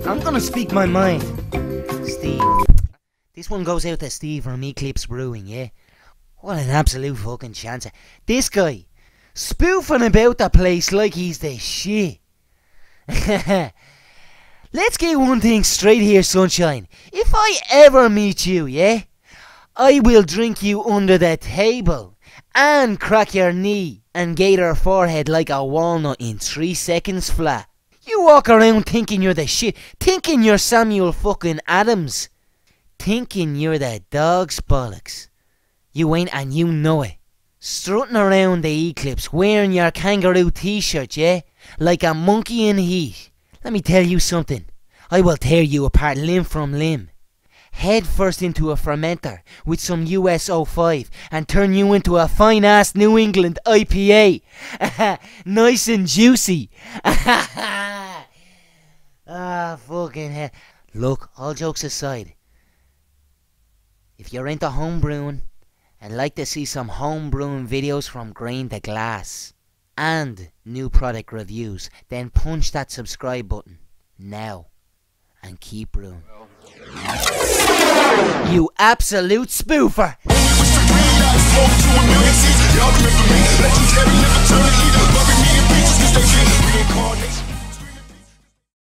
I'm gonna speak my mind. Steve. This one goes out to Steve from Eclipse Brewing, yeah? What an absolute fucking chance. This guy, spoofing about the place like he's the shit. Let's get one thing straight here, sunshine. If I ever meet you, yeah? I will drink you under the table and crack your knee and gate your forehead like a walnut in 3 seconds flat. You walk around thinking you're the shit, thinking you're Samuel fucking Adams, thinking you're the dog's bollocks. You ain't, and you know it. Strutting around the Eclipse wearing your kangaroo t-shirt, yeah? Like a monkey in heat. Let me tell you something. I will tear you apart limb from limb. Head first into a fermenter with some US 05 and turn you into a fine ass New England IPA. Nice and juicy. Fucking hell. Look, all jokes aside, if you're into homebrewing and like to see some homebrewing videos from grain to glass and new product reviews, then punch that subscribe button now and keep brewing. You absolute spoofer!